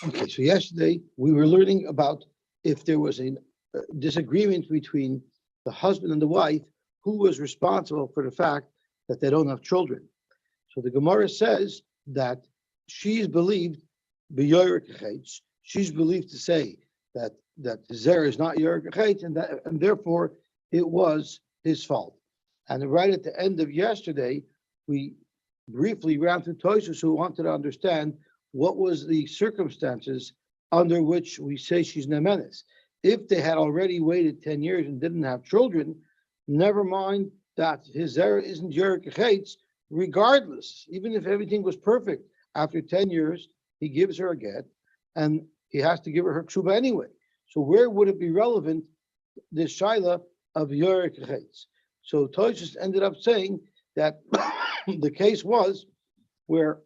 Okay, so yesterday we were learning about if there was a disagreement between the husband and the wife, who was responsible for the fact that they don't have children. So the Gemara says that she's believed she's believed to say that Zer is not Yerek and therefore it was his fault. And right at the end of yesterday, we briefly ran through Toysus, who wanted to understand what was the circumstances under which we say she's Nemenis. If they had already waited 10 years and didn't have children, never mind that his Zera isn't Yerek regardless, even if everything was perfect. After 10 years, he gives her a get, and he has to give her ksuba anyway. So where would it be relevant, this shaila of Yerek? So Toshis ended up saying that the case was where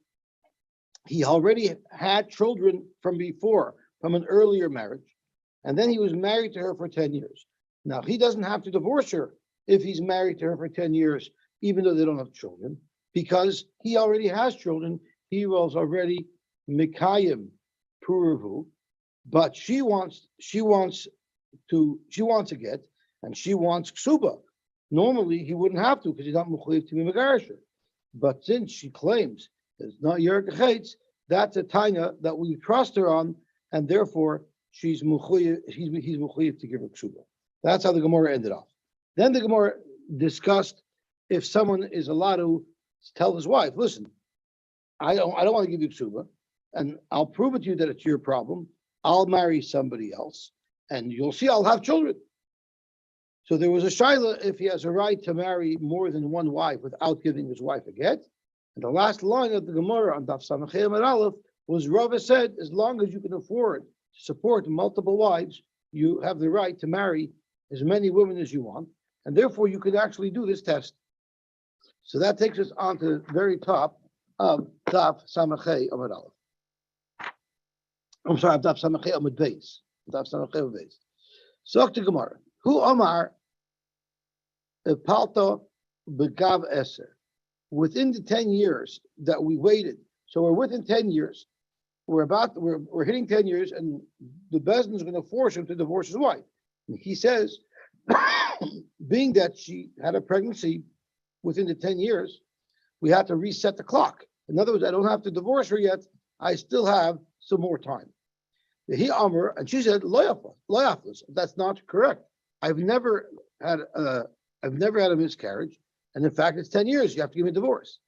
he already had children from before, from an earlier marriage, and then he was married to her for 10 years. Now, he doesn't have to divorce her if he's married to her for 10 years, even though they don't have children, because he already has children. He was already Mikayim Pru U'rvu, but she wants a get, and she wants ksuba. Normally, he wouldn't have to because he's not mechuyev to be megarisher. But since she claims it's not Yerek, that's a tanya that we trust her on, and therefore she's mechuyev. He's mechuyev to give her ksuba. That's how the Gemara ended off. Then the Gemara discussed if someone is allowed to tell his wife, "Listen, I don't want to give you ksuba, and I'll prove it to you that it's your problem. I'll marry somebody else, and you'll see I'll have children." So there was a shaila if he has a right to marry more than one wife without giving his wife a get. And the last line of the Gemara on Daf Samachay Amud Aleph was Rava said, as long as you can afford to support multiple wives, you have the right to marry as many women as you want, and therefore you could actually do this test. So that takes us on to the very top of Daf Samachay Amud Aleph. I'm sorry, Daf Samachay Amud Beis. Daf Samachay Amud Beis. So to Gemara. Who Amar Palta Begav Eser? Within the 10 years that we waited, so we're within 10 years, we're hitting 10 years, and the Bezdin is going to force him to divorce his wife. And he says, being that she had a pregnancy within the 10 years, we have to reset the clock. In other words, I don't have to divorce her yet. I still have some more time. He Amar, and she said, Loyaflis. That's not correct. I've never had a miscarriage, and in fact, it's 10 years. You have to give me a divorce.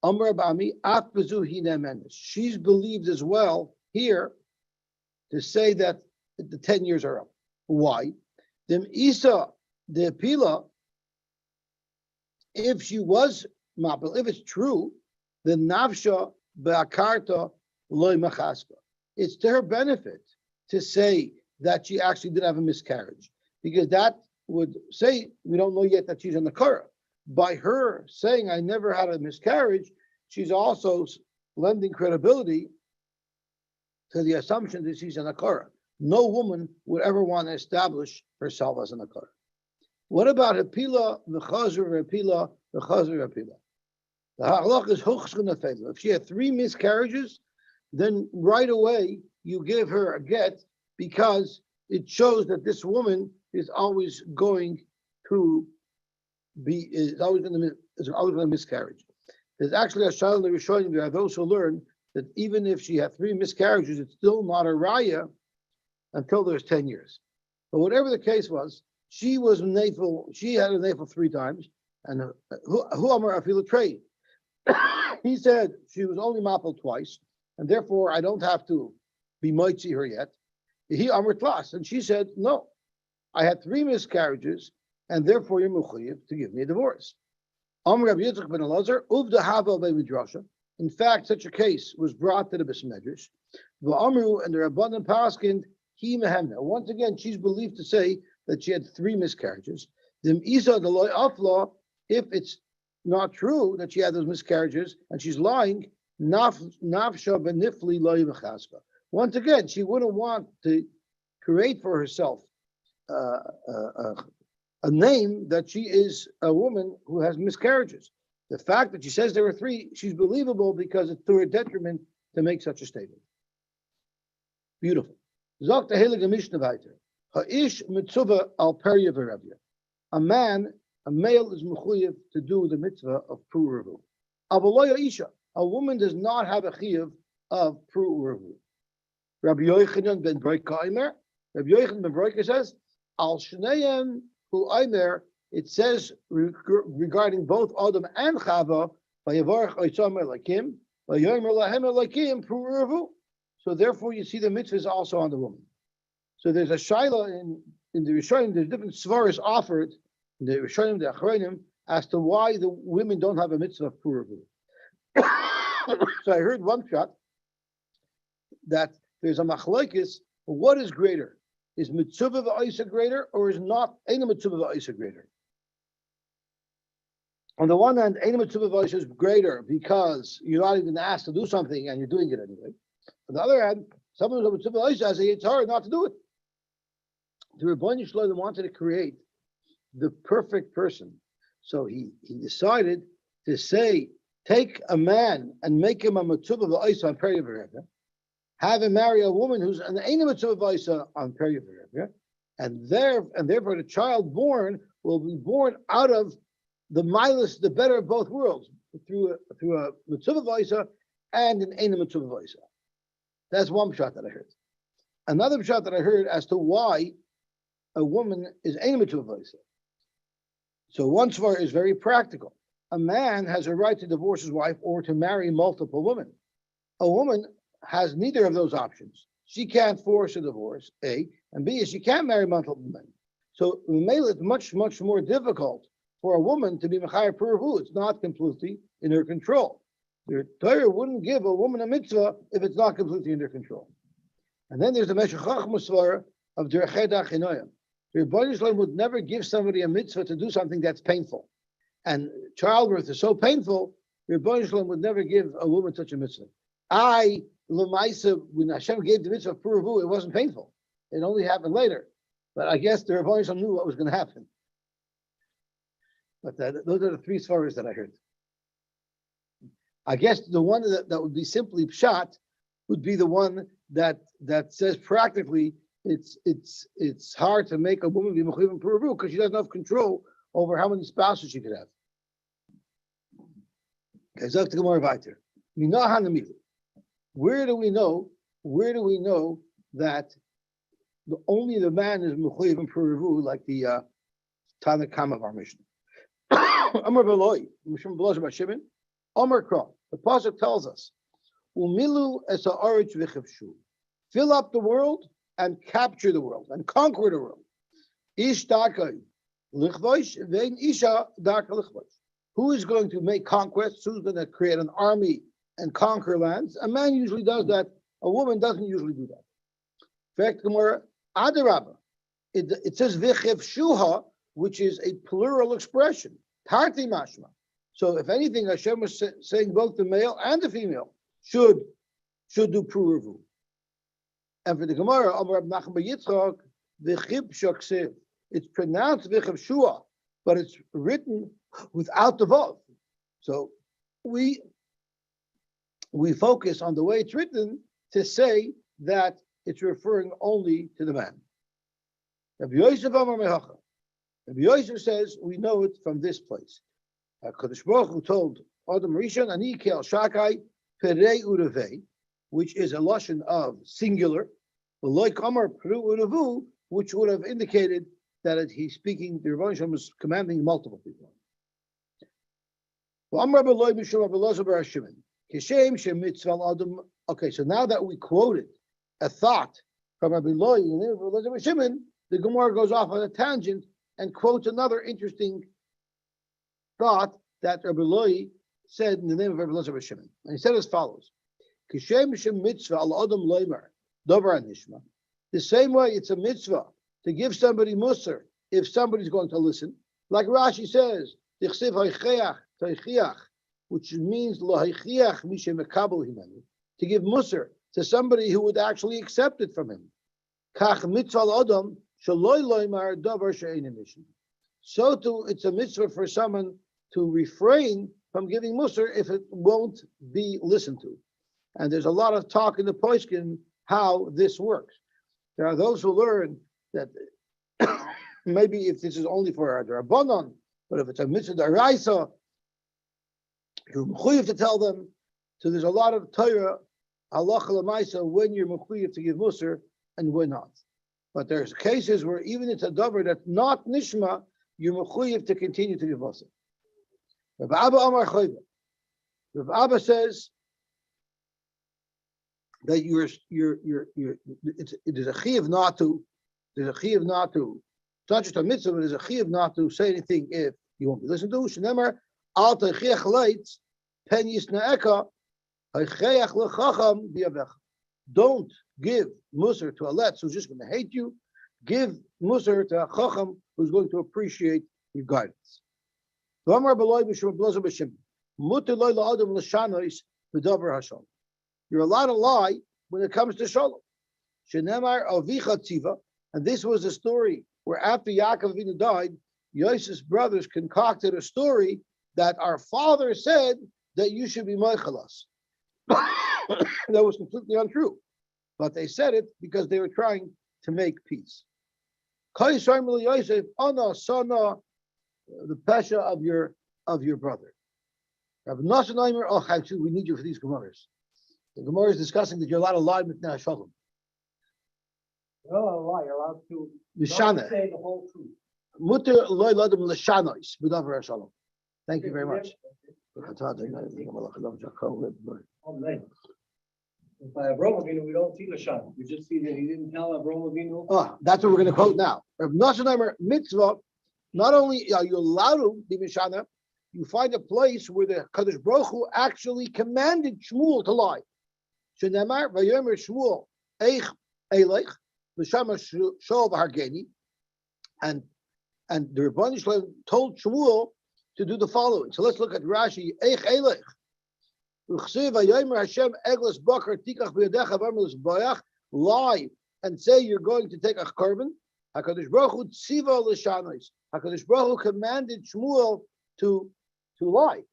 Amar Bami Af Bezuhi Nemenis. She's believed as well here to say that the 10 years are up. Why? Dem Isa the Pila. If she was mapel, if it's true, then Navsha Be'akarta Loy Machaspa. It's to her benefit to say that she actually did have a miscarriage, because that would say we don't know yet that she's in the Korah. By her saying I never had a miscarriage, she's also lending credibility to the assumption that she's in a Korah. No woman would ever want to establish herself as an Korah. What about Hapila, V'chazur, Hapila, V'chazur, Hapila? The halach is Huchshun Hafela. If she had 3 miscarriages, then right away you give her a get, because it shows that this woman is always going to miscarriage. There's actually a shayla in the Rishonim. There are those who learn that even if she had 3 miscarriages, it's still not a raya until there's 10 years. But whatever the case was, she was nafil. She had a nafil 3 times, and who amar afil trade. He said she was only mapel twice, and therefore I don't have to be moitzi her yet. He amar tlas, and she said no. I had 3 miscarriages, and therefore you're mechuyev to give me a divorce. Amar Rabbi Yitzchak ben Elazar uvda hava be'midrasha. In fact, such a case was brought to the Beis Medrash. V'amru, and the Rabbanan paskind he mehemna. Once again, she's believed to say that she had 3 miscarriages. Dim isa deloy afla. If it's not true that she had those miscarriages and she's lying, nafsha benifli loy v'chaska. Once again, she wouldn't want to create for herself a name that she is a woman who has miscarriages. The fact that she says there were 3, she's believable because it's to her detriment to make such a statement. Beautiful. Zok the Heilige Mishnah weiter. Ha'ish mitzvah al perya v'rabya. A male is mechuyev to do the mitzvah of Pru U'rvu. Avoloya isha. A woman does not have a chiyuv of Pru U'rvu. Rabbi Yochanan ben Broika Aimer. Rabbi Yochanan ben Broika says, Al Shneim Hu Aimer. It says regarding both Adam and Chava, Vayavarach Oitzomer Lakim, Vayomer Lahem Lakim Pru U'rvu. So therefore, you see the mitzvah is also on the woman. So there's a shaila in the Rishonim. There's different svaras offered in the Rishonim, the Achronim, as to why the women don't have a mitzvah of Pru U'rvu. So I heard one shot that there's a machlokes. What is greater? Is mitzvah v'aisa greater, or is not ein mitzvah v'aisa greater? On the one hand, ein mitzvah v'aisa is greater because you're not even asked to do something and you're doing it anyway. On the other hand, someone who's a mitzvah v'aisa has it's hard not to do it. The Rebbeinu Shalom wanted to create the perfect person, so he decided to say, take a man and make him a mitzvah v'aisa on perya v'revya, have him marry a woman who's an ein mitzvah v'aisa on perya v'revya, and therefore the child born will be born out of the milus, the better of both worlds, through a mitzvah v'aisa and an ein mitzvah v'aisa. That's one shot that I heard. Another shot that I heard as to why a woman is ein mitzvah v'aisa. So one svar is very practical. A man has a right to divorce his wife or to marry multiple women. A woman has neither of those options. She can't force a divorce, A, and B, she can't marry multiple men. So it's much, much more difficult for a woman to be mechayer Pru U'rvu. It's not completely in her control. The Torah wouldn't give a woman a mitzvah if it's not completely in her control. And then there's the Meshech Chachmas svara of Derechei Dachinoyim. The Rebbeinu Shalom would never give somebody a mitzvah to do something that's painful. And childbirth is so painful, the Rebbeinu Shalom would never give a woman such a mitzvah. L'maisa, when Hashem gave the mitzvah of Pru U'rvu, it wasn't painful. It only happened later. But I guess the Rebbeinu Shalom knew what was going to happen. But those are the three svaras that I heard. I guess the one that would be simply pshat would be the one that says practically it's hard to make a woman be mechuyev in Pru U'rvu because she doesn't have control over how many spouses she could have. Okay, Zok the Gemara weiter. Where do we know that only the man is mechuyev in Pru U'rvu, like the Tanna Kama of our Mishnah? Amar Beloi, Mishum Belosh Bashimon, Amar Kra. The pasuk tells us, "Umilu es ha'aretz v'chivshu." Fill up the world and capture the world and conquer the world. Ish darkei lichvosh vein isha darkei lichvosh. Who is going to make conquests? Who's going to create an army and conquer lands? A man usually does that. A woman doesn't usually do that. In fact, Gemara Adarabba, it says v'chivshuha, which is a plural expression. Tarti mashma. So if anything, Hashem was saying both the male and the female should do Pru U'rvu. And for the Gemara, Amar Rab Nachman bar Yitzchak, v'chib shaksiv. It's pronounced v'chivshua, but it's written without the vav. So we focus on the way it's written to say that it's referring only to the man. Rabbi Yosef Amar Mehacha. Rabbi Yosef says we know it from this place. Kadosh Baruch Hu told Adam Rishon, Ani Kel Shakai Pru U'rvu, which is a lashon of singular, but like Amar Pru U'rvu, which would have indicated that he's speaking. The Rebbeinu Shalom was commanding multiple people. Okay, so now that we quoted a thought from Rabbi Loi in the name of Rabbi Shimon, the Gemara goes off on a tangent and quotes another interesting thought that Rabbi Loi said in the name of Rabbi Shimon. And he said as follows: the same way it's a mitzvah to give somebody musar if somebody's going to listen. Like Rashi says, which means to give musar to somebody who would actually accept it from him. So too, it's a mitzvah for someone to refrain from giving musar if it won't be listened to. And there's a lot of talk in the poskim how this works. There are those who learn that maybe if this is only for a Rabbanon, but if it's a mitzvah d'oraisa, you're mechuyev to tell them. So there's a lot of Torah, halacha l'maisa, when you're mechuyev to give musar and when not. But there's cases where even it's a davar that's not nishma, you're mechuyev to continue to give musar. Rav Abba Amar Chayva. Rav Abba says that there's a chiyuv not to. There's a chiyuv not to. It's not just a mitzvah, but there's a chiyuv not to say anything if you won't be listened to. Shenemar al techiach leitz pen yisnaeka hacheach lechacham biyavecha. Don't give musar to a letz who's just going to hate you. Give musar to a chacham who's going to appreciate your guidance. You're allowed to lie when it comes to shalom. And this was a story where after Yaakov Avinu died, Yosef's brothers concocted a story that our father said that you should be meichelas. That was completely untrue. But they said it because they were trying to make peace. Yosef, Ana, Sana, the pesha of your brother. We need you for these gemaras. The Gemara is discussing that you're allowed to lie with Shalom. You're allowed to lie. You're allowed to not say the whole truth. Mutter loy ladam l'shanois b'davar Shalom. Thank you very much. By Avraham Avinu, we don't see Lashon. We just see that he didn't tell Avraham Avinu. That's what we're going to quote now. Rav Nashanaimer mitzvah. Not only are you allowed to be mishana, you find a place where the Kadosh Baruch Hu actually commanded Shmuel to lie. Shenemar vayomer Shmuel eich eilech l'shama shol v'hargeni, and the Rebbeinu Shalom told Shmuel to do the following. So let's look at Rashi. Eich eilech uchsiv vayomer Hashem eglas bakar tikach b'yadecha v'amelus bayach, lie and say you're going to take a korban. HaKadosh Baruch Hu tziva l'shanos. HaKadosh Baruch Hu commanded Shmuel to lie.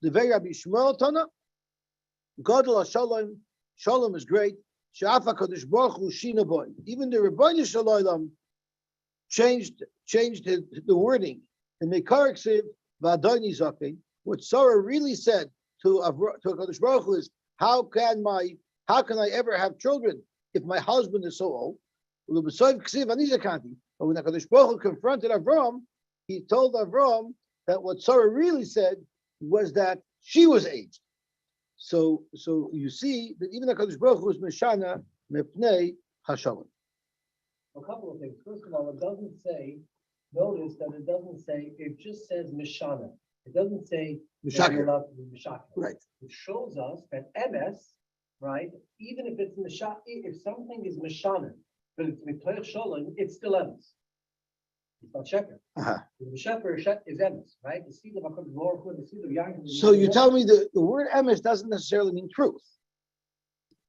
The very Rabbi Shmuel Tana, Gadol HaShalom, Shalom is great. She'af HaKadosh Baruch Hu shina boy. Even the Rebbeinu Shalom changed the wording. The Mekar Ksiv v'Adoni Zaken. What Sarah really said to HaKadosh Baruch Hu is, how can I ever have children if my husband is so old? But when HaKadosh Baruch Hu confronted Avram, he told Avram that what Sarah really said was that she was aged. So you see that even HaKadosh Baruch Hu was Meshana Mepnei Hashalom. A couple of things. First of all, it doesn't say, notice that it doesn't say, it just says Meshana. It doesn't say you're allowed to be Meshaka. Right. It shows us that MS, right, even if it's Meshaka, if something is Meshana, but it's Mitoich Shalom, it's still MS. It's not Sheker. The Sheker is MS, right? The seed of HaKadosh Baruch Hu, the seed of Yaakov. So you tell me the word MS doesn't necessarily mean truth.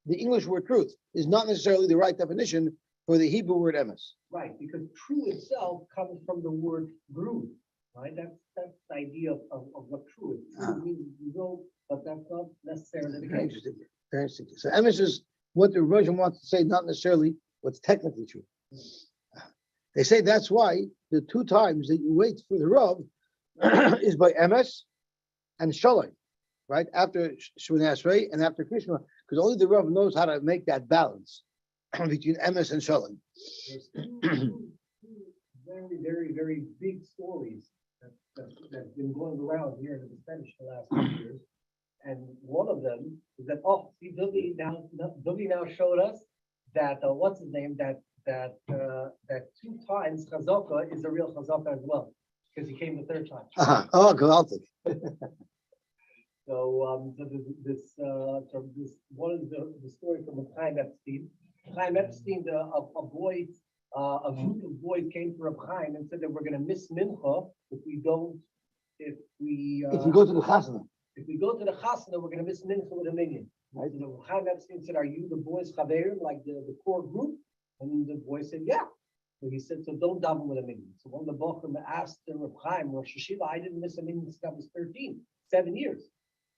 The English word truth is not necessarily the right definition for the Hebrew word MS. Right, because true itself comes from the word brood, right? That's the idea of what true is. True means you know, but that's not necessarily the Very case. interesting. Very interesting. So MS is what the version wants to say, not necessarily what's technically true. They say that's why the two times that you wait for the Rav is by MS and Shalom, right? After Shemini Esrei and after Krishna, because only the Rav knows how to make that balance between MS and Shalom. There's two very, very, very big stories that's been going around here in the Spanish the last few years. And one of them is that, see, Dubi now showed us that, what's his name, that 2 times Chazaka is a real Chazaka as well, because he came the 3rd time. Oh, gewaltig. So this one is the story from Chaim Epstein. Chaim Epstein, a group of boys came to Reb Chaim and said that we're going to miss Mincha if we go to the Chasana. If we go to the Chasana, we're going to miss Mincha with a minion. Right? So Reb Chaim Epstein said, "Are you the boys Chaver, like the core group?" And the boy said, "Yeah." So he said, "So don't daven with a minion." So one of the Bochum asked Reb Chaim, "Rosh Hashiva, I didn't miss a minion since I was 13, 7 years."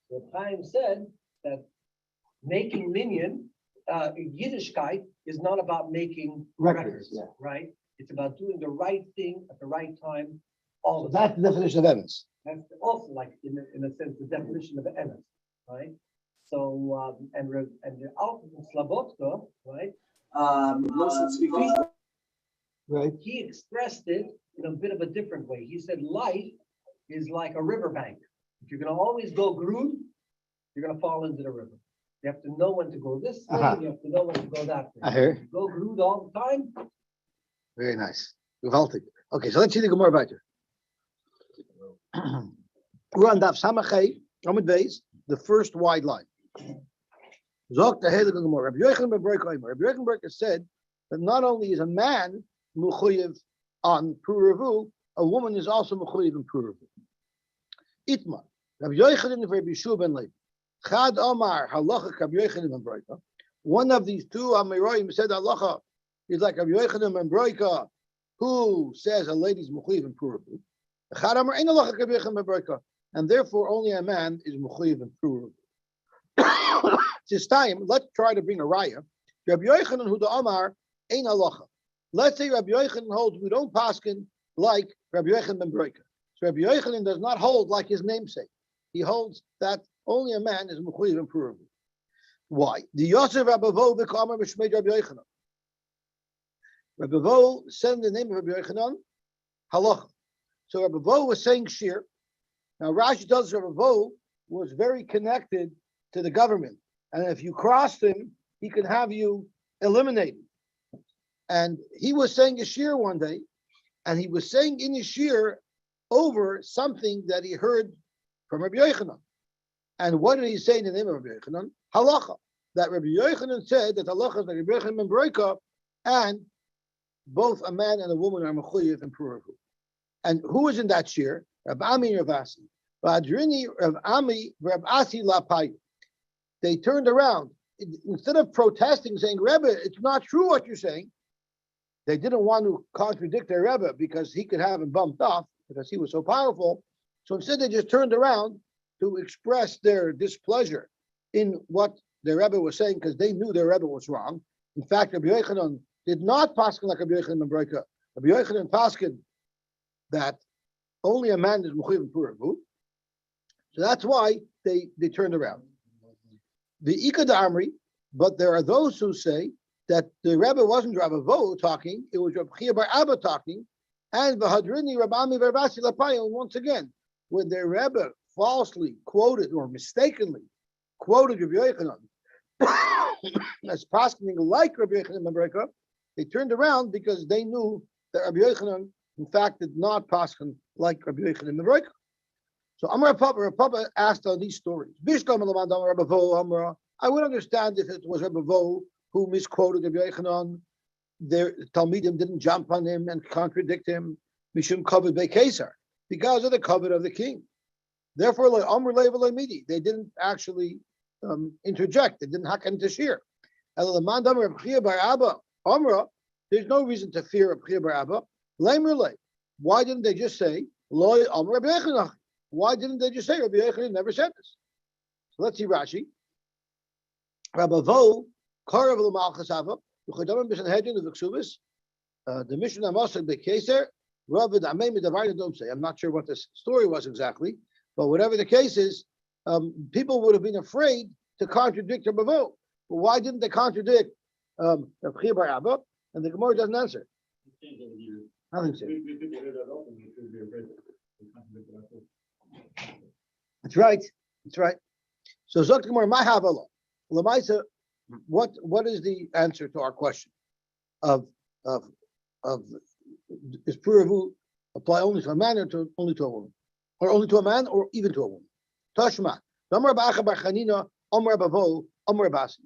So Reb Chaim said that making minion Yiddishkeit is not about making Records, records, right? It's about doing the right thing at the right time, all So the time. that's the definition of evidence. That's also like in a sense the definition of emes, right? So and the Alpha Slabotka, right? Right. He expressed it in a bit of a different way. He said life is like a riverbank. If you're going to always go groove, you're going to fall into the river. You have to know when to go this way. You have to know when to go that way. I hear. If you go groove all the time. Very nice. Gewaltig. Okay, so let's see the Gemara weiter. We're on Daf Samachay, Amud Beis, the first wide line. Zok the Heilige Gemara. Rabbi Yochanan ben Broika Omer. Rabbi Yochanan ben said that not only is a man mechuyev on Pru U'rvu, a woman is also mechuyev in Pru U'rvu. Itma. Rabbi Yochanan and Rabbi Yeshua ben Levi. Chad Omar halacha Rabbi Yochanan ben Broika. One of these two Amiroim said halacha is like Rabbi Yochanan ben Broika, who says a lady's mechuyev in Pru U'rvu. Chad Omar ain't halacha Rabbi Yochanan ben Broika, and therefore only a man is mechuyev in Pru U'rvu. This time, let's try to bring a raya. Rabbi Yochanan who the Omar ain't halacha. Let's say Rabbi Yochanan holds we don't paskin like Rabbi Yochanan ben Broika. So Rabbi Yochanan does not hold like his namesake. He holds that only a man is mechuyev in Pru U'rvu. Why? The Yosef Rabbi Vo v'Kamar b'Shmei Rabbi Yochanan. Rabbi Vo said in the name of Rabbi Yochanan halacha. So Rabbi Vo was saying shir. Now Rashi tells us Rabbi Vo was very connected to the government, and if you crossed him, he can have you eliminated. And he was saying a shir one day, and he was saying in his shir over something that he heard from Rabbi Yochanan. And what did he say in the name of Rabbi Yochanan? Halacha. That Rabbi Yochanan said that halacha is like Rabbi Yochanan ben Broika, and both a man and a woman are mechuyev in Pru U'rvu. And who was in that shir? Rav Ami and Rav Asi. V'adrini Rav Ami Rav Asi lapayu. They turned around. Instead of protesting, saying, Rebbe, it's not true what you're saying, they didn't want to contradict their Rebbe because he could have him bumped off because he was so powerful. So instead, they just turned around to express their displeasure in what their Rebbe was saying because they knew their Rebbe was wrong. In fact, Rabbi Yochanan did not paskin like Rabbi Yochanan ben Broika. Rabbi Yochanan paskin that only a man is mechuyev in Pru U'rvu. So that's why they turned around. The Ikad Amri, but there are those who say that the Rebbe wasn't Rabbi Vo talking, it was Rabbi Chia bar Abba talking, and V'hadrini Rabbi Ami Verbasi Lapayo. And once again, when their Rebbe falsely quoted or mistakenly quoted Rabbi Yochanan as paskening like Rabbi Yochanan ben Broika, they turned around because they knew that Rabbi Yochanan, in fact, did not pasken like Rabbi Yochanan ben Broika. So Amar Papa asked on these stories. I would understand if it was Rabbi Vo who misquoted Rabbi Yochanan. Their Talmidim didn't jump on him and contradict him. Mishum covered by Kesar, because of the covet of the king. Therefore, they didn't actually interject. They didn't hack into shir. There's no reason to fear Rabbi Chia bar Abba. Why didn't they just say Loy Amar Rabbi Yochanan? Why didn't they just say Rabbi Yochanan never said this? So let's see Rashi. Rabbi Vo Karav l'Malchus Ava V'chodamim b'San Hedron V'Ksubis. The mission of Moshe Bekeser Ravid Amei Midavar don't say. I'm not sure what this story was exactly, but whatever the case is, people would have been afraid to contradict Rabbi Vo. But why didn't they contradict Rabbi Chia bar Abba? And the Gemara doesn't answer. Nothing said. That's right. That's right. So Zok Gemara, my havala. Lamaisa, what is the answer to our question of is Pru U'rvu apply only to a man or only to a woman, or only to a man or even to a woman? Tashma. Amar Ba'acha bar Chanina, Amar Bavo, Amar Basi.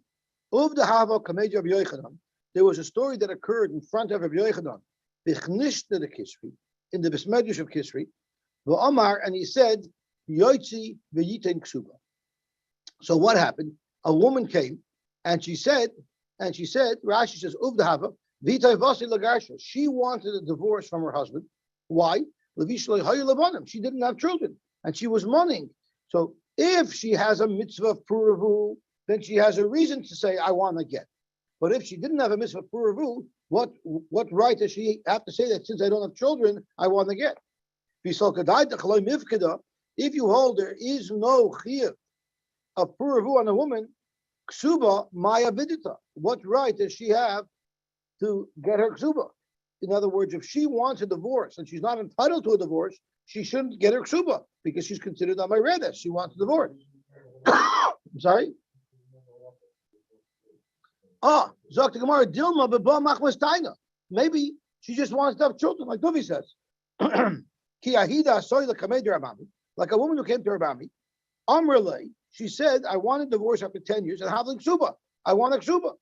Uv the Hava Kameja Rabbi Yochanan. There was a story that occurred in front of Rabbi Yochanan, Bichnishta the Kisri, in the Besmedrish of Kisri, V'Amar, and he said, Yosy v'yitein ksuba. So what happened? A woman came and she said, Rashi says, Uvdahava, v'itay vasi lagarsha. She wanted a divorce from her husband. Why? She didn't have children and she was mourning. So if she has a mitzvah of Pru U'rvu, then she has a reason to say, I want to get. But if she didn't have a mitzvah Pru U'rvu, what right does she have to say that since I don't have children, I want to get? If you hold there is no chiyuv of Pru U'rvu on a woman, ksuba maya vidita. What right does she have to get her ksuba? In other words, if she wants a divorce and she's not entitled to a divorce, she shouldn't get her ksuba because she's considered on my redis. She wants a divorce. I'm sorry. Zok the Gemara Dilma beba machmas taina. Maybe she just wants to have children, like Duvi says. Ki ahida soy lekamei derabami, like a woman who came to Rabami. Amrele, she said, I want a divorce after 10 years and have a ksuba. I want a ksuba.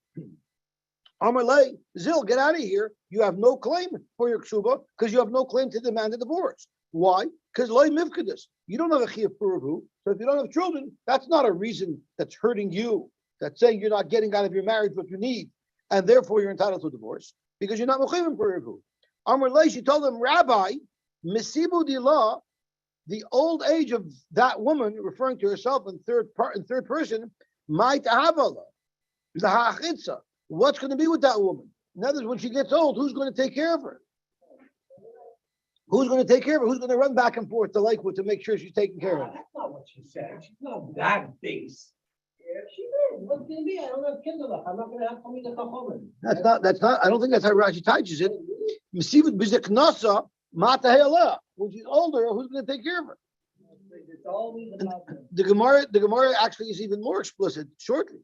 Amrele, Zil, get out of here. You have no claim for your ksuba because you have no claim to demand a divorce. Why? Because loy mivkadis. You don't have a chiyuv Pru U'rvu. So if you don't have children, that's not a reason that's hurting you. That's saying you're not getting out of your marriage what you need, and therefore you're entitled to a divorce because you're not mechuyev Pru U'rvu. Amrele, she told him, Rabbi, misibu dilah, the old age of that woman, referring to herself in third person, might havala, the ha'achitza. What's going to be with that woman? In other words, when she gets old, who's going to take care of her? Who's going to take care of her? Who's going to run back and forth to Lakewood to make sure she's taken care of? That's not what she said. She's not that base. If she is, what's going to be? I don't have kids enough. I'm not going to have Tommy the Chachamim. That's not, I don't think that's how Rashi teaches it. Mesivat b'ziknasa mata he'aleh. When she's older, who's going to take care of her? It's always about The Gemara actually is even more explicit shortly.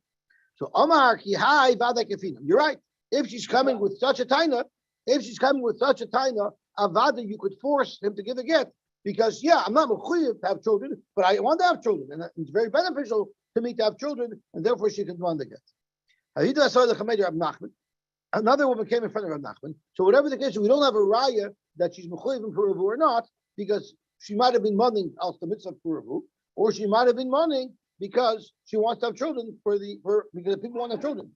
So Omar ki hai vada kefinam. You're right. If she's coming with such a taina, avada, you could force him to give a get because I'm not mechuyev to have children, but I want to have children, and it's very beneficial to me to have children, and therefore she can want the get. Another woman came in front of Rab Nachman. So whatever the case, we don't have a raya that she's mechuyev in Pru U'rvu or not, because she might have been money al the mitzvah Pru U'rvu, or she might have been money because she wants to have children because people want to have children.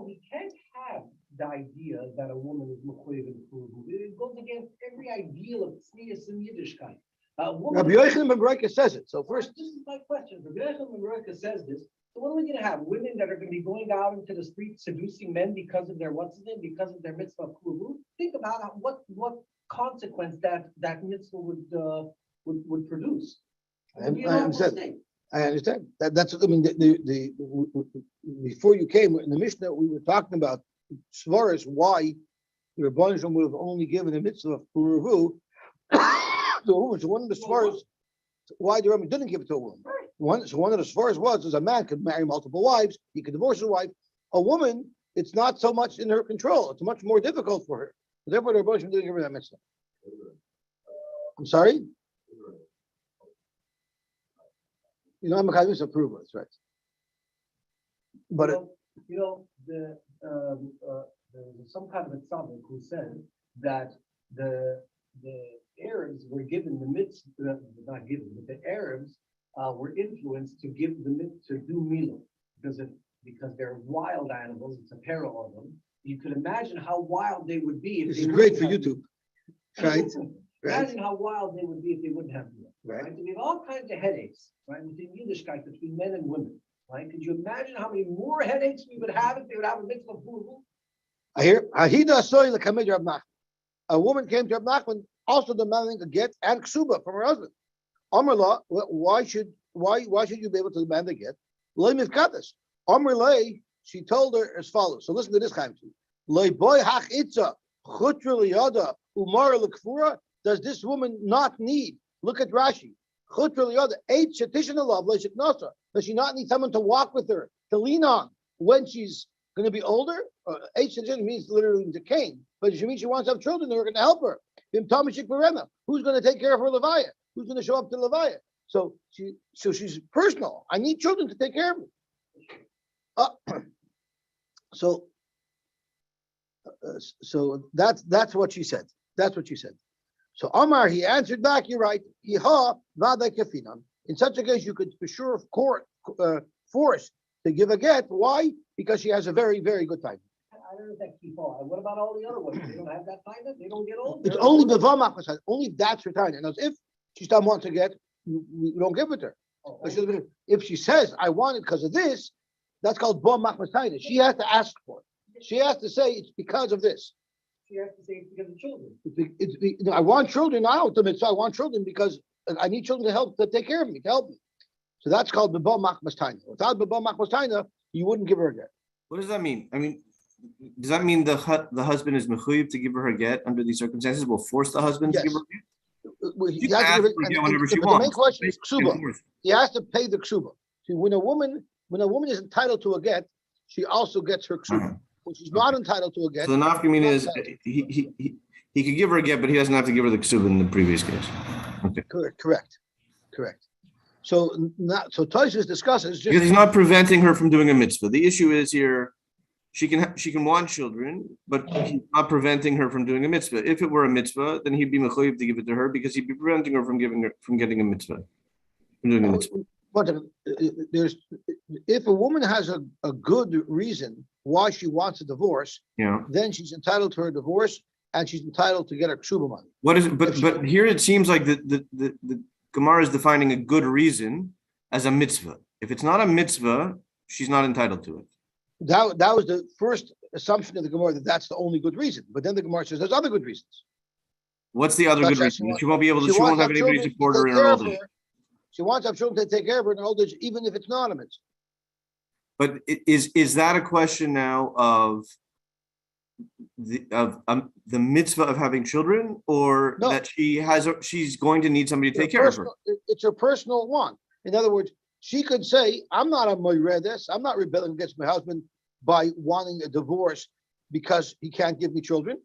We can't have the idea that a woman is mechuyev in Pru U'rvu. It goes against every ideal of tznius and Yiddishkeit. Rabbi Yochanan ben Beroka says it. So first, this is my question. Rabbi Yochanan ben Beroka says this. So what are we going to have? Women that are going to be going out into the street seducing men because of their because of their mitzvah Pru U'rvu? Think about what consequence that mitzvah would produce. I understand. That's I mean. The before you came in the Mishnah, we were talking about Svaras why the Rebbeinu Shalom would have only given a mitzvah of Pru U'rvu to a woman. So one of the Svaras why the Rebbe didn't give it to a woman. One of the Svaras was a man could marry multiple wives, he could divorce his wife. A woman, it's not so much in her control. It's much more difficult for her. Therefore, the Rebbeinu Shalom didn't give her that mitzvah. I'm sorry. You know, I'm a Chavis approval. That's right. But there's some kind of a tzaddik who said that the Arabs were given the mitzvah, not given, but the Arabs were influenced to give the mitzvah to do milah because they're wild animals. It's a peril on them. You could imagine how wild they would be if this is great for YouTube, right? Imagine how wild they would be if they wouldn't have milah. Right. So we have all kinds of headaches, right? Within Yiddishkeit, between men and women, right? Could you imagine how many more headaches we would have if they would have a mitzvah Pru U'rvu? I hear Ahida soy the Kamei Rab Nachman. A woman came to Rab Nachman also demanding a get and ksuba from her husband. Amrla, why should you be able to demand a get? Loi mifkadas. Amrla, she told her as follows. So listen to this, Chaim. Loi boy hach itza chutra liyada umar lekfura. Does this woman not need? Look at Rashi. Chutra liyada eight shetishin alav leishik nasa. Does she not need someone to walk with her, to lean on when she's going to be older? Eight shetishin means literally decaying, but she means she wants to have children. They're going to help her. Who's going to take care of her levaya? Who's going to show up to levaya? So she's personal. I need children to take care of me. So that's what she said. That's what she said. So Omar, he answered back, you're right. In such a case, you could for sure force to give a get. Why? Because she has a very, very good time. I don't know if that keep on. What about all the other ones? They don't have that time. They don't get old. It's only b'vam achmasad. Only if that's her time. And if she still wants to get, we don't give it to her. If she says, I want it because of this, that's called b'vam achmasad. She has to ask for it. She has to say it's because of this. She has to say it's because of children. I want children, not ultimate, so I want children because I need children to take care of me, to help me. So that's called B'bo Machmas Taina. Without B'bo Machmas Taina, you wouldn't give her a get. What does that mean? I mean, does that mean the husband is mechuyev to give her a get under these circumstances? Will force the husband to give her a get? He has to give it, whenever she but wants. the main question is ksuba. He has to pay the ksuba. See, when a woman is entitled to a get, she also gets her ksuba. When she's not entitled to a get, So the nafkamina is he could give her a get, but he doesn't have to give her the ksuba in the previous case. Okay. Correct. So Tosfos discusses just Because he's not preventing her from doing a mitzvah. The issue is here, she can want children, but he's not preventing her from doing a mitzvah. If it were a mitzvah, then he'd be mechuyev to give it to her because he'd be preventing her from getting a mitzvah, from doing a mitzvah. But if a woman has a good reason why she wants a divorce, then she's entitled to her divorce and she's entitled to get her ksuba money. What is it? But here it seems like the Gemara is defining a good reason as a mitzvah. If it's not a mitzvah, she's not entitled to it. That was the first assumption of the Gemara, that that's the only good reason. But then the Gemara says there's other good reasons. What's the other good reason? She won't be able to. She won't have anybody to support her in her old age. She wants to have children to take care of her in her old age, even if it's not a mitzvah. But is that a question now of the mitzvah of having children, or that she's going to need somebody to take care of her? It's her personal want. In other words, she could say, "I'm not a moiredes. I'm not rebelling against my husband by wanting a divorce because he can't give me children.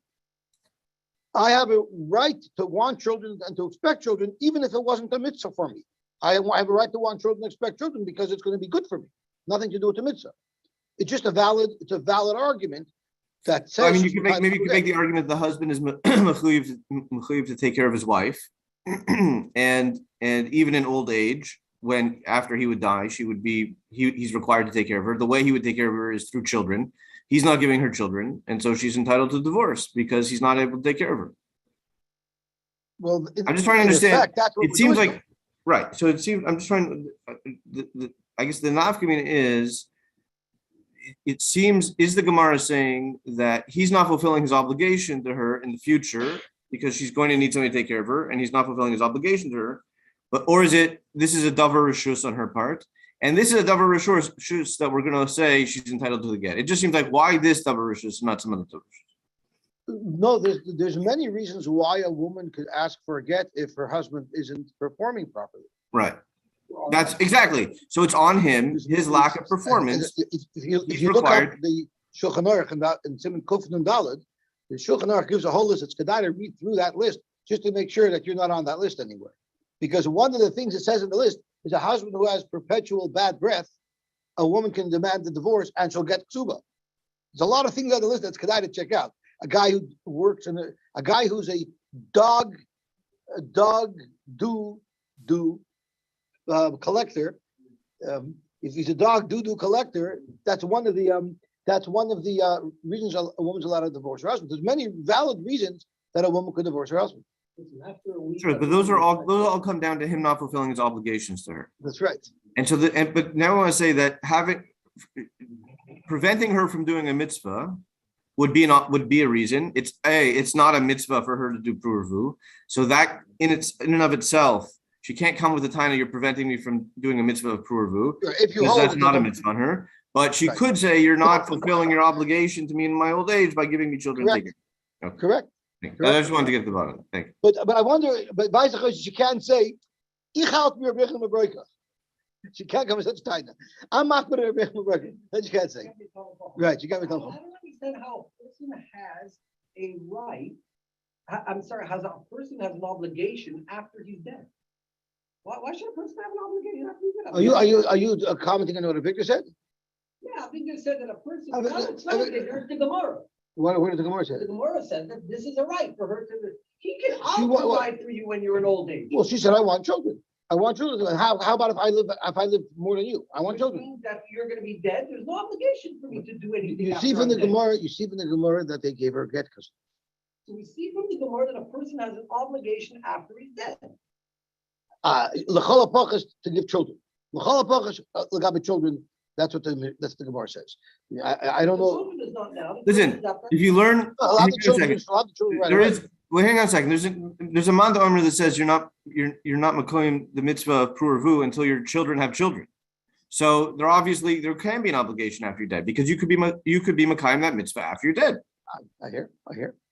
I have a right to want children and to expect children, even if it wasn't a mitzvah for me. I have a right to want children and expect children because it's going to be good for me. Nothing to do with the mitzvah. It's just a valid argument that says. I mean, you could make the argument the husband is mechuyev to take care of his wife, and even in old age, when after he would die, he's required to take care of her. The way he would take care of her is through children. He's not giving her children, and so she's entitled to divorce because he's not able to take care of her. Well, I'm just trying to understand. It seems like. Here. Right. So it seems I'm just trying. I guess the nafkamina is. It seems is the Gemara saying that he's not fulfilling his obligation to her in the future because she's going to need somebody to take care of her, and he's not fulfilling his obligation to her, or is it this is a davar rishus on her part, and this is a davar rishus that we're going to say she's entitled to the get. It just seems like why this davar rishus, not some other davar rishus. No, there's many reasons why a woman could ask for a get if her husband isn't performing properly. Right. That's exactly. So it's on him, his lack of performance. If you look at the Shulchan Aruch in Siman Kuf Nun Daled, the Shulchan Aruch gives a whole list. It's kedai to read through that list just to make sure that you're not on that list anywhere. Because one of the things it says in the list is a husband who has perpetual bad breath, a woman can demand the divorce and she'll get ksuba. There's a lot of things on the list that's kedai to check out. A guy who works in a guy who's a dog collector. If he's a dog doo-doo collector, that's one of the reasons a woman's allowed to divorce her husband. There's many valid reasons that a woman could divorce her husband. Sure, but those all come down to him not fulfilling his obligations to her. That's right. And so but now I want to say that preventing her from doing a mitzvah would be a reason. It's not a mitzvah for her to do Pru U'rvu. So that in and of itself, she can't come with a taina, you're preventing me from doing a mitzvah of Pru U'rvu, because that's not a mitzvah on her. But she could say, you're not fulfilling your obligation to me in my old age by giving me children. Okay. Correct. I just wanted to get to the bottom. Thank you. But I wonder, but she can't say, she can't come with such taina. I'm not putting her that she can't say. Right, she can't be told. I don't understand how a person has a right. Has a person has an obligation after he's dead? Why should a person have an obligation after he's dead? Are you commenting on what Victor said? Yeah, Victor said that a person. It's the Gemara. What did the Gemara say? The Gemara said that this is a right for her to. He can provide for you when you're in old age. Well, she said, "I want children. I want children." How about if I live more than you? I want children. That you're going to be dead. There's no obligation for me to do anything. You see from the Gemara that they gave her get custody. So we see from the Gemara that a person has an obligation after he's dead. L'chol hapachas to give children. L'chol hapachas l'gabe children. That's what that's the Gemara says. I don't know. Children is not now. Listen, if you learn, A lot hang of on a children, second. a lot of children right There away. is, well, hang on a second. There's a Manda Omer that says you're not makoyim the mitzvah of Pru U'rvu until your children have children. So there can be an obligation after you're dead because you could be makayim that mitzvah after you're dead. I hear.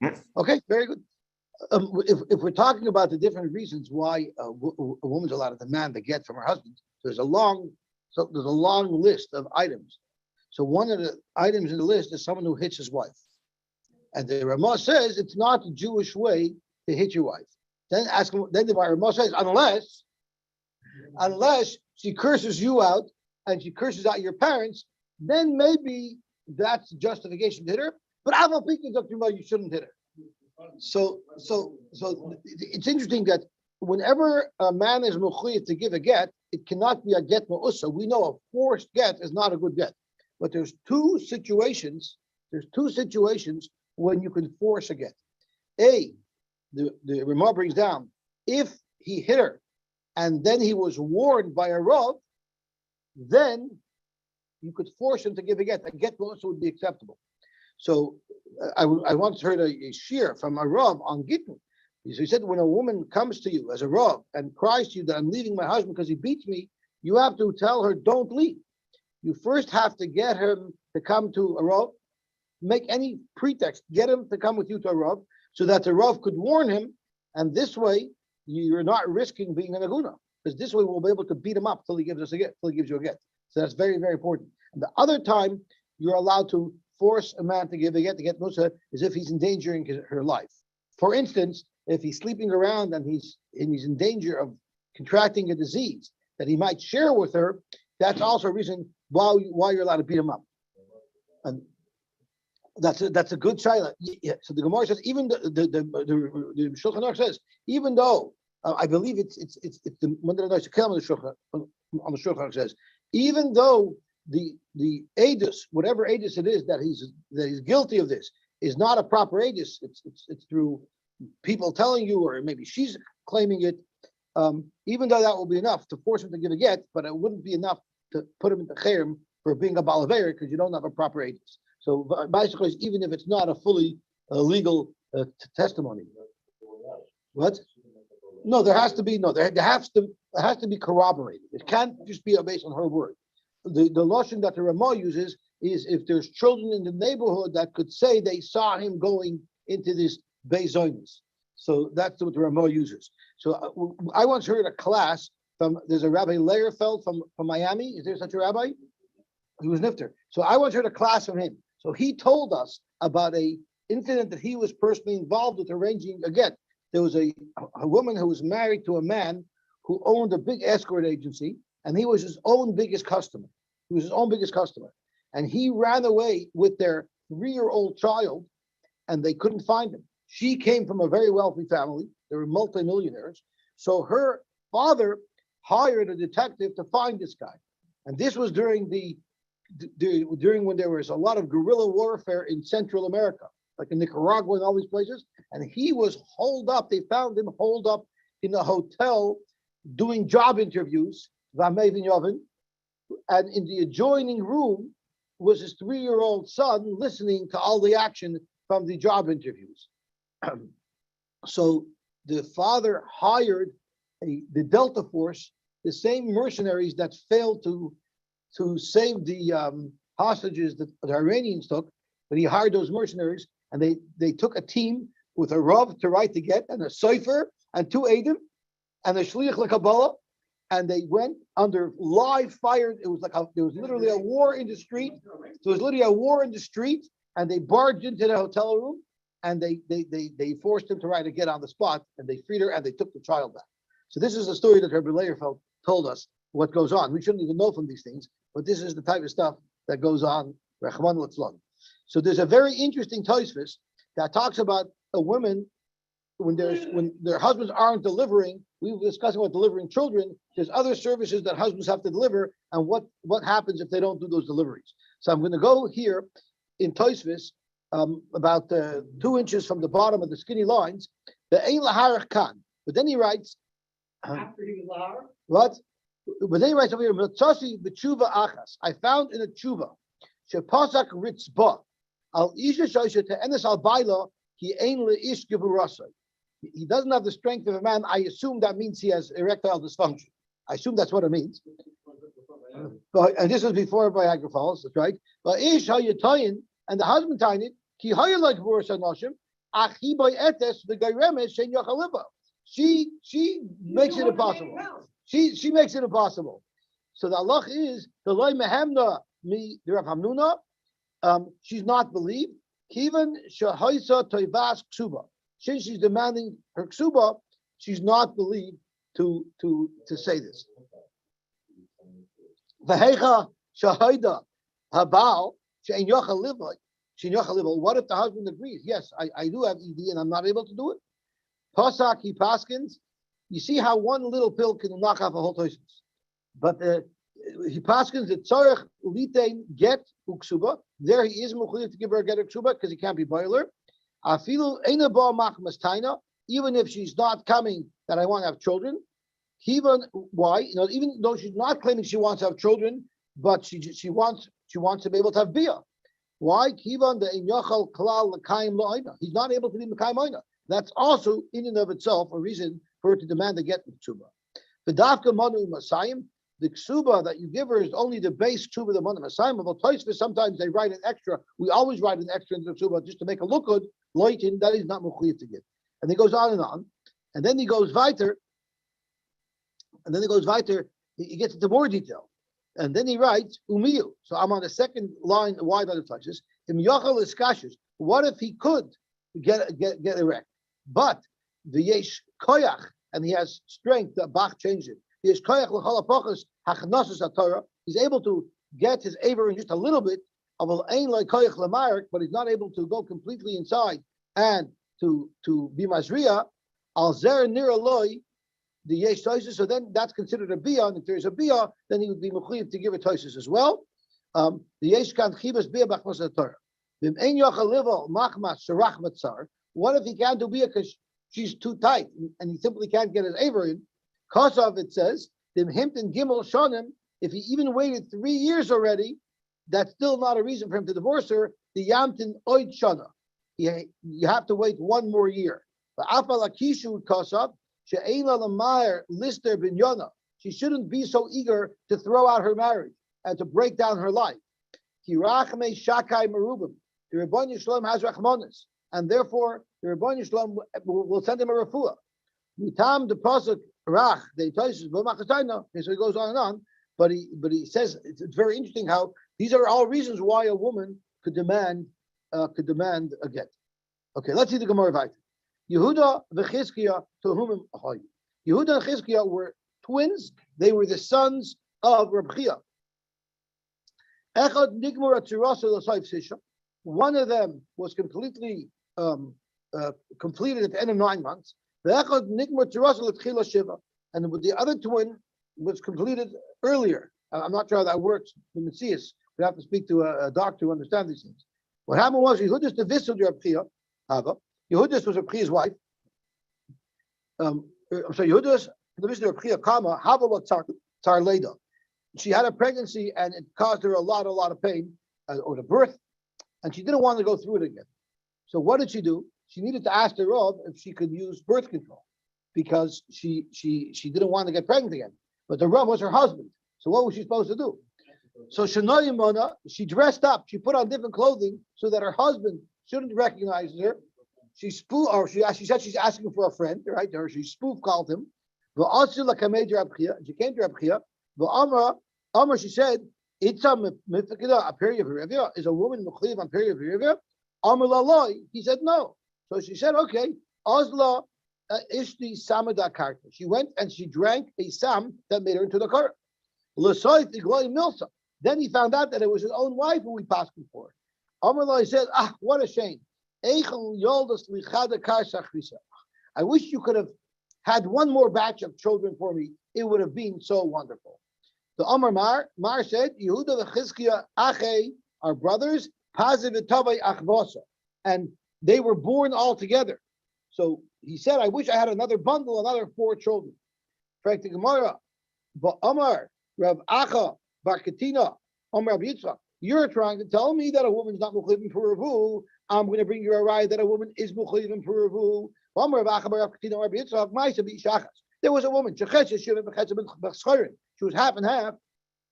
Yeah. Okay, very good. If we're talking about the different reasons why a woman's allowed to demand the get from her husband, there's a long list of items. So one of the items in the list is someone who hits his wife, and the Ramah says it's not the Jewish way to hit your wife. Then the Ramah says unless she curses you out and she curses out your parents, then maybe that's justification to hit her. But I don't think you shouldn't hit her. So it's interesting that whenever a man is mechuyev to give a get, it cannot be a get ma'usa. We know a forced get is not a good get. But there's two situations when you can force a get. The Ramah brings down, if he hit her and then he was warned by a Rav, then you could force him to give a get. A get also would be acceptable. So I once heard a shir from a Rav on Gittin. He said, when a woman comes to you as a Rav and cries to you that I'm leaving my husband because he beats me, you have to tell her, don't leave. You first have to get him to come to a Rav, make any pretext, get him to come with you to a Rav, so that the Rav could warn him, and this way you're not risking being an aguna, because this way we'll be able to beat him up till he gives us a get, till he gives you a get. So that's very, very important. And the other time you're allowed to force a man to give a get Musa, is if he's endangering her life. For instance, if he's sleeping around and he's in danger of contracting a disease that he might share with her, that's also a reason why you're allowed to beat him up. And that's a good shaila. Yeah. So the Gemara says, even the Shulchan Aruch says, even though I believe it's the one that I on the Shulchan Aruch says, even though the edus, whatever edus it is that he's guilty of this, is not a proper edus. It's through people telling you, or maybe she's claiming it. Even though that will be enough to force him to give a get, but it wouldn't be enough to put him into cherem for being a balaver because you don't have a proper edus. So basically, even if it's not a fully legal testimony, what? No, there has to be there has to be corroborated. It can't just be based on her word. The lashon that the Ramah uses is if there's children in the neighborhood that could say they saw him going into this Bezonis. So that's what the Ramah uses. So I once heard a class there's a Rabbi Leierfeld from Miami. Is there such a rabbi? He was nifter. So I once heard a class from him. So he told us about a incident that he was personally involved with arranging a get. There was a woman who was married to a man who owned a big escort agency, and he was his own biggest customer. And he ran away with their 3-year-old child, and they couldn't find him. She came from a very wealthy family. They were multimillionaires. So her father hired a detective to find this guy. And this was during when there was a lot of guerrilla warfare in Central America, like in Nicaragua and all these places. And he was holed up. They found him holed up in a hotel doing job interviews, and in the adjoining room was his 3-year-old son listening to all the action from the job interviews. So the father hired the Delta Force, the same mercenaries that failed to save the hostages that the Iranians took, but he hired those mercenaries, and they took a team with a Rav to write the get, and a Seifer, and 2 Eidim, and a Shliach LeKabbalah, and they went under live fire. There was literally a war in the street. And they barged into the hotel room, and they forced him to write a get on the spot, and they freed her, and they took the child back. So this is a story that Rabbi Leierfeld told us what goes on. We shouldn't even know from these things, but this is the type of stuff that goes on. So there's a very interesting Tosfos that talks about a woman when their husbands aren't delivering. We were discussing about delivering children. There's other services that husbands have to deliver, and what happens if they don't do those deliveries. So I'm going to go here in Tosfos about 2 inches from the bottom of the skinny lines. The Ein Laharach Kan. But then he writes. After he was lahar? What? But then he writes over here, "Mitzasi b'tshuva achas." I found in a tshuva, shepasak ritzba al isha shoysha te'enes al baila ki ein leish gevurasai. He doesn't have the strength of a man. I assume that means he has erectile dysfunction. I assume that's what it means. But and this was before Viagra falls, that's right. But ish hayatayin, and the husband tying it ki hayalak v'urasai noshim achi by etes v'gayremes shein yachaliva. She makes it impossible. She makes it impossible. So the halach is the loy mehemna mi the Rav Hamnuna. She's not believed. Kivan shahaisa toivas ksuba. Since she's demanding her ksuba, she's not believed to say this. V'hecha shahida habal shein yochal livay. Shein yochal livay. What if the husband agrees? Yes, I do have ED and I'm not able to do it. Pasak he paskins. You see how one little pill can knock off a whole toisus. But he paskins the tzarech litain get uksuba. There he is mechuyev to give her a get uksuba because he can't be boiler. Afilu eina ba machmas taina. Even if she's not coming, that I want to have children. Even why? Even though she's not claiming she wants to have children, but she wants to be able to have bia. Why? Kivan the inyachal klal l'kaim lo'ina. He's not able to be l'kaim lo'ina. That's also in and of itself a reason for her to demand to get the ksuba. The dafka manu masayim, the ksuba that you give her is only the base ksuba the manu masayim. But Tosfos sometimes they write an extra. We always write an extra into the ksuba just to make it look good. Loitin that is not mechuyev to give. And he goes on, and then he goes weiter. He gets into more detail, and then he writes umiyu. So I'm on the second line. Why by the touches? Im yachal iskashis. What if he could get erect? But the yesh koyach, and he has strength. The Bach changed it. Yesh koyach l'chalapochas hachnasus haTorah. He's able to get his aver in just a little bit of an ein like koyach lemarik, but he's not able to go completely inside and to be masriya. Al zer nira loy the yesh toisus. So then that's considered a bia, and if there is a bia, then he would be mechuyev to give a toisus as well. The yesh kan chibas bia b'chnas haTorah. V'im ein yochal liva machmas sharach matzar. What if he can't do bia because she's too tight and he simply can't get his aver in? Kosav, it says, Dim Himpton Gimel Shonim, if he even waited 3 years already, that's still not a reason for him to divorce her. The Yamtin Oid Shana. You have to wait 1 more year. But Afal Akishu Kosav, She'ela Lamayer Lister Binyona. She shouldn't be so eager to throw out her marriage and to break down her life. Kirachme Shakai Merubim. The Rebbeinu Shalom has Rachmanis. And therefore, the Rebbeinu Shalom will send him a refuah. Mitam the pasuk rach the toises b'machasayna. So he goes on and on, but he says it's very interesting how these are all reasons why a woman could demand a get. Okay, let's see the Gemara right. Yehuda v'Chizkiya to whom Yehuda and Chizkiya were twins. They were the sons of Reb Chia. Echad nigmar atzirasa l'sayf sisha. One of them was completely completed at the end of 9 months. And the other twin was completed earlier. I'm not sure how that works. The Messias, we have to speak to a doctor to understand these things. What happened was Yehudis the Vissel Reb Chia, Yehudis was Reb Chia's wife. Yehudis the Vissel Reb Chia, Hava Tsar Leda. She had a pregnancy and it caused her a lot of pain or the birth, and she didn't want to go through it again. So what did she do? She needed to ask the Rav if she could use birth control because she didn't want to get pregnant again. But the Rav was her husband. So what was she supposed to do? So Shanoyimona, she dressed up. She put on different clothing so that her husband shouldn't recognize her. She said she's asking for a friend, right? Or she spoof called him. She came to Reb Chia. Amar, she said, it's a period is a woman mechuyev on period of Amar laloi. He said no. So she said, okay, Ozla ishti samada karta. She went and she drank a sam that made her into the kar. L'soif igloi milsa. Then he found out that it was his own wife who he passed for. Amar laloi said, what a shame. Eichel yoldas lichada kar sachrisa. I wish you could have had 1 more batch of children for me. It would have been so wonderful. The Amar Mar said, Yehuda v'Chizkiya ache are brothers, Paziv v'Tavai achvosa, and they were born all together. So he said, I wish I had another bundle, another 4 children. Frank the Gemara, But Amar Rav Acha Bar Katina Amar Rav Yitzchak, you're trying to tell me that a woman's not Mechuyv in Pru U'rvu. I'm going to bring you a ride that a woman is Mechuyv in Pru U'rvu. Amar Rav Acha Bar Katina Amar Rav Yitzchak Ma'isa B'Ishachas. There was a woman, she was half and half,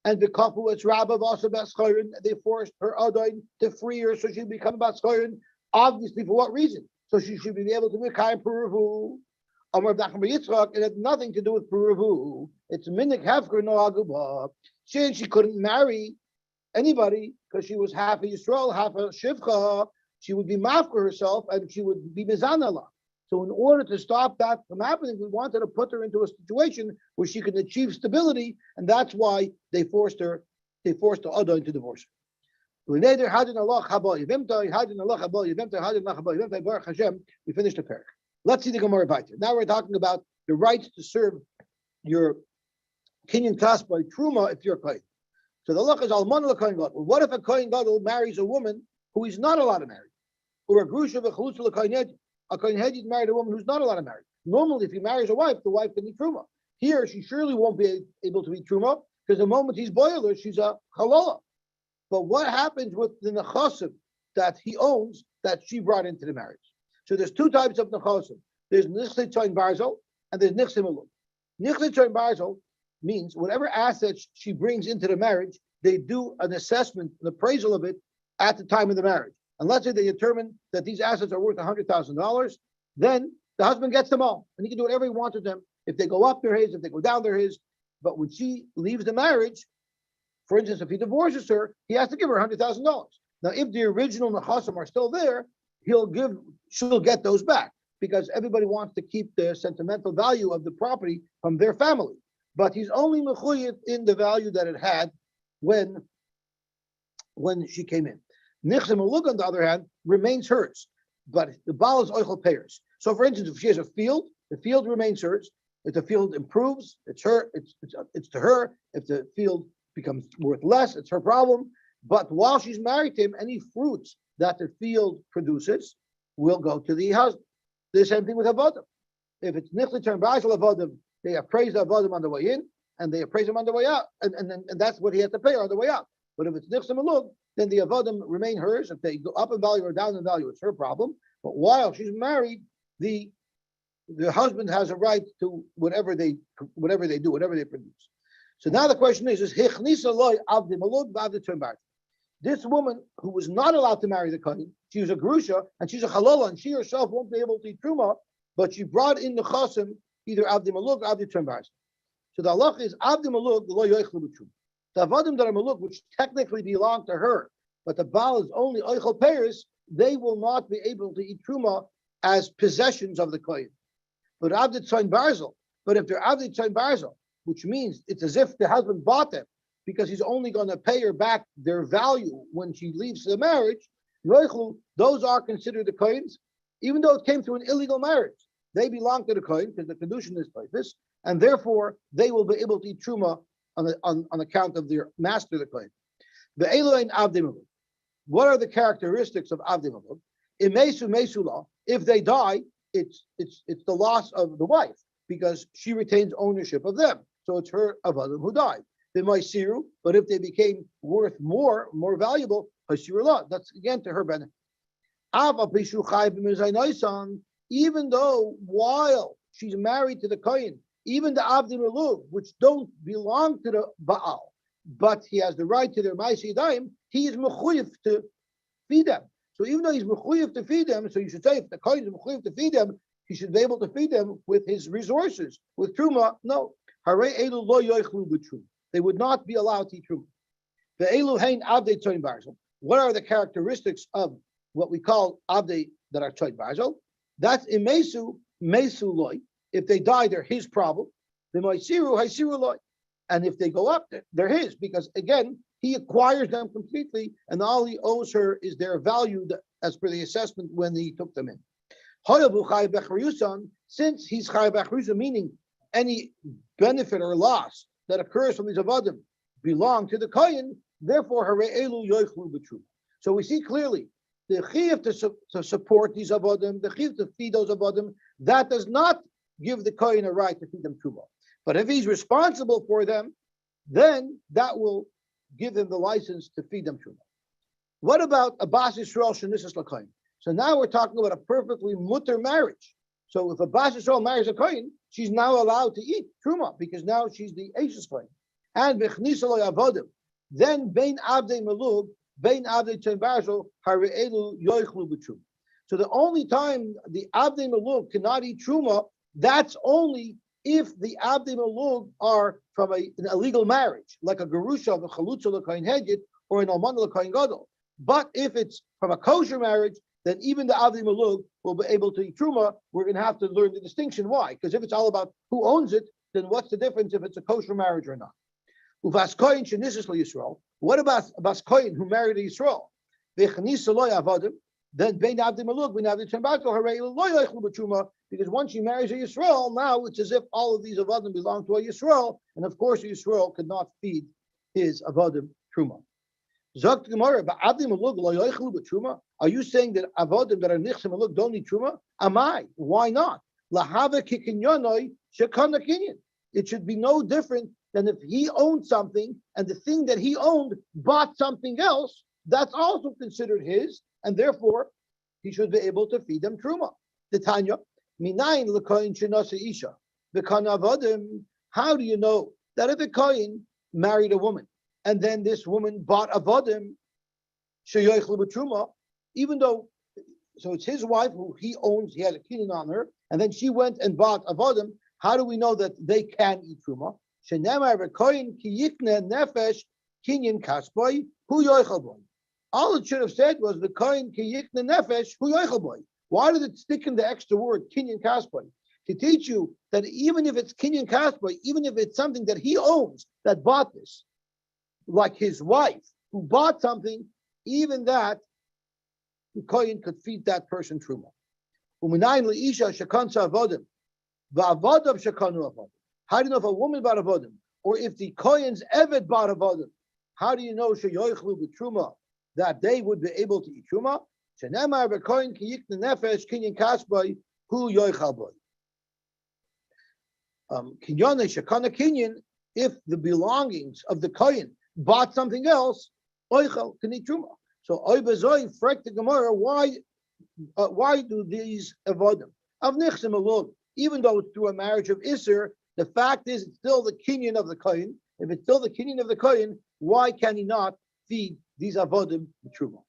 and the couple was Rabba also Baschorin. They forced her Adain to free her so she'd become Baschorin. Obviously, for what reason? So she should be able to be Kai Pru U'rvu. Amar Rav Nachman Bar Yitzchak, it had nothing to do with Pru U'rvu. It's Minik Hefker No Aguba. She couldn't marry anybody because she was half a Yisrael, half a Shivcha. She would be mafker herself and she would be Mizanala. So in order to stop that from happening, we wanted to put her into a situation where she could achieve stability, and that's why they forced the Adon to divorce her. We finished the parak. Let's see the Gemara Baita. Now we're talking about the rights to serve your kinyan kas by truma if you're a kohen. So the loch is almana l'kohen gadol. Well, what if a kohen gadol marries a woman who he's not allowed to marry, or a grusha v'chalutza l'kohen hedid? A kohen hedid married a woman who's not allowed to marry. Normally, if he marries a wife, the wife can eat truma. Here, she surely won't be able to eat truma because the moment he's boiler, she's a halala. But what happens with the nechasim that he owns that she brought into the marriage? So there's two types of nechasim. There's nichlei tzoyin barzel and there's nichlei maluk. Nichlei tzoyin barzel means whatever assets she brings into the marriage, they do an assessment, an appraisal of it at the time of the marriage. And let's say they determine that these assets are worth $100,000, then the husband gets them all, and he can do whatever he wants with them. If they go up, they're his. If they go down, they're his. But when she leaves the marriage, for instance, if he divorces her, he has to give her $100,000. Now, if the original nechasim are still there, she'll get those back because everybody wants to keep the sentimental value of the property from their family. But he's only mechuyev in the value that it had when she came in. Nichse maluk, on the other hand, remains hers, but the baal is oichel payers. So, for instance, if she has a field, the field remains hers. If the field improves, it's her. It's to her. If the field becomes worth less, it's her problem. But while she's married to him, any fruits that the field produces will go to the husband. The same thing with avodim. If it's nichse term ba'asel avodim, they appraise the avodim on the way in, and they appraise him on the way out, and that's what he has to pay on the way out. But if it's nichse maluk, then the avodim remain hers. If they go up in value or down in value, it's her problem. But while she's married, the husband has a right to whatever they do, whatever they produce. So now the question is hichnisa loy avdi maluk v'avdi tumbar. This woman who was not allowed to marry the kohen, she was a grusha and she's a halala, and she herself won't be able to eat truma, but she brought in the chasim either avdi maluk or avdi tumbar. So the halach is avdi maluk lo yoichlu b'truma. The avodim that are maluk, which technically belong to her, but the baal is only oichel payers, they will not be able to eat truma as possessions of the kohen. But avdi tzoyin barzel, but if they're avdi tzoyin barzel, which means it's as if the husband bought them because he's only going to pay her back their value when she leaves the marriage, those are considered the kohen's, even though it came through an illegal marriage. They belong to the kohen because the kedushin is like this, and therefore they will be able to eat truma on account of their master, the kohen. The Eloin avdi maluk. What are the characteristics of avdi maluk? Imesu mesula. If they die, it's the loss of the wife because she retains ownership of them. So it's her avodim who died. They might siru, but if they became worth more valuable, that's again to her benefit. Even though while she's married to the kohen, even the avdi maluk, which don't belong to the baal, but he has the right to their ma'aseh yadayim, he is mechuyev to feed them. So even though he's mechuyev to feed them, so you should say if the kohen is mechuyev to feed them, he should be able to feed them with his resources. With truma, no. Harei elu lo yoichlu b'truma. They would not be allowed to eat truma. The elu hein avdei tzoyin barzel. What are the characteristics of what we call avdei that are tzoyin barzel? That's imesu mesu loy. If they die, they're his problem. The moisiru haisiru loy. And if they go up, they're his because again he acquires them completely, and all he owes her is their value as per the assessment when he took them in. Since he's chayav b'chariyusan, meaning any benefit or loss that occurs from these avodim belong to the kohen, therefore harei elu yoichlu b'truma. So we see clearly the chiyuv to support these avodim, the chiyuv to feed those avodim, that does not give the kohen a right to feed them truma. But if he's responsible for them, then that will give him the license to feed them truma. What about a Bas Yisrael Shenisas L'Kohen? So now we're talking about a perfectly mutter marriage. So if a Bas Yisrael marries a Kohen, she's now allowed to eat truma because now she's the Eishes Kohen. And V'chnisa Lo Yavodim, then Bein Abdei Melug, Bein Abdei Chen Barzel, Hare'elu Yoichlu B'Truma. So the only time the Abdei Melug cannot eat truma, that's only if the Abdei Melug are from an illegal marriage, like a Gerusha of a Chalutza L'Kohen Hedjit or an Almana L'Kohen Gadol. But if it's from a kosher marriage, then even the Avdi Malug will be able to eat truma. We're going to have to learn the distinction. Why? Because if it's all about who owns it, then what's the difference if it's a kosher marriage or not? Uvas koyin shenisas Yisrael. What about Bas koyin who married a Yisrael? V'chanisa lo yavadim. Then bein Avdi Malug, bein Avdi Tzembato, harei lo yochlu b'truma. Because once she marries a Yisrael, now it's as if all of these avadim belong to a Yisrael, and of course a Yisrael could not feed his avadim truma. Are you saying that avodim that are nichsim maluk don't need truma? Am I? Why not? It should be no different than if he owned something and the thing that he owned bought something else. That's also considered his, and therefore he should be able to feed them truma. The Tanya, minayin l'koyin shenasa isha v'kan avodim. How do you know that if a koyin married a woman, and then this woman bought avodim, sheyoichlu b'truma, even though, so it's his wife who he owns, he has a kinyan on her, and then she went and bought avodim. How do we know that they can eat truma? Shenemar v'koyin ki yikne nefesh kinyan kasboy hu yoichel boy. All it should have said was the koyin ki yikne nefesh hu yoichel boy. Why did it stick in the extra word kinyan kasboy? To teach you that even if it's kinyan kasboy, even if it's something that he owns that bought this, like his wife who bought something, even that the kohen could feed that person truma. How do you know if a woman bought avodim, or if the kohen's eved bought avodim? How do you know sheyoichlu b'truma that they would be able to eat truma? Shenemar v'kohen ki yikne nefesh kinyan kasbay hu yoichal boy. Kinyane shekana kinyan, if the belongings of the kohen bought something else, oichel can eat truma. So oibezoi frek the Gemara, why do these avodim of nichsim alone, even though it's through a marriage of iser, the fact is it's still the kinyan of the kohen. If it's still the kinyan of the kohen, why can he not feed these avodim the truma?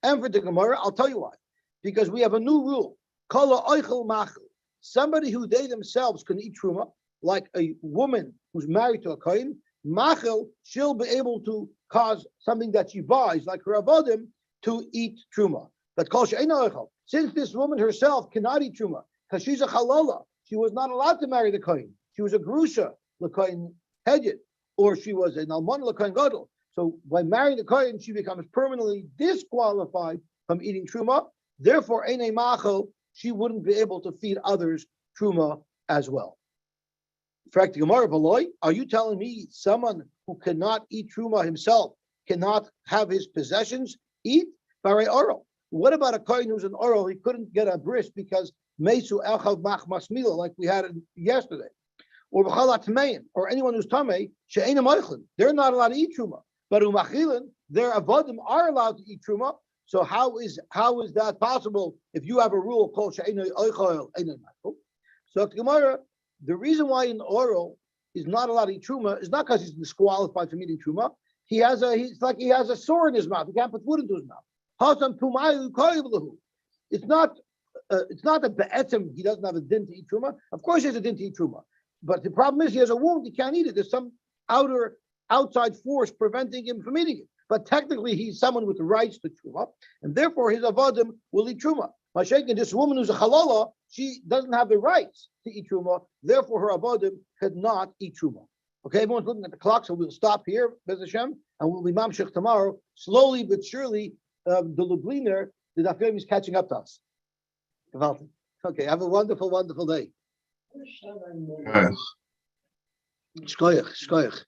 And for the Gemara, I'll tell you why. Because we have a new rule. Kala oichel machel. Somebody who they themselves can eat truma, like a woman who's married to a kohen, machel, she'll be able to cause something that she buys, like her avodim, to eat truma. But kol she'eina oichel, since this woman herself cannot eat truma, because she's a halala, she was not allowed to marry the kohen. She was a grusha, l'kohen hedjit, or she was an almon l'kohen gadol. So by marrying the kohen, she becomes permanently disqualified from eating truma. Therefore, einay machel, she wouldn't be able to feed others truma as well. Are you telling me someone who cannot eat truma himself cannot have his possessions eat? What about a kohen who's an oral? He couldn't get a bris because mesu elchav mach masmila, like we had yesterday. Or anyone who's tamei she'ena moichlin, they're not allowed to eat truma. But umachilin, their avodim are allowed to eat truma. So how is that possible if you have a rule called she'ena oichel ena machil? So Gemara, the reason why an oral is not allowed to eat truma is not because he's disqualified from eating truma. It's like he has a sore in his mouth. He can't put food into his mouth. It's not that be'etzem he doesn't have a din to eat truma. Of course he has a din to eat truma. But the problem is he has a wound, he can't eat it. There's some outside force preventing him from eating it. But technically he's someone with the rights to truma, and therefore his avodim will eat truma. Mashiach, this woman who's a halala, she doesn't have the rights to eat truma, therefore her avodim could not eat truma. Okay, everyone's looking at the clock, so we'll stop here, Bez Hashem, and we'll be mamshech tomorrow. Slowly but surely, the Lubliner, the Daf Yomi is catching up to us. Okay, have a wonderful, wonderful day. Shkoyach.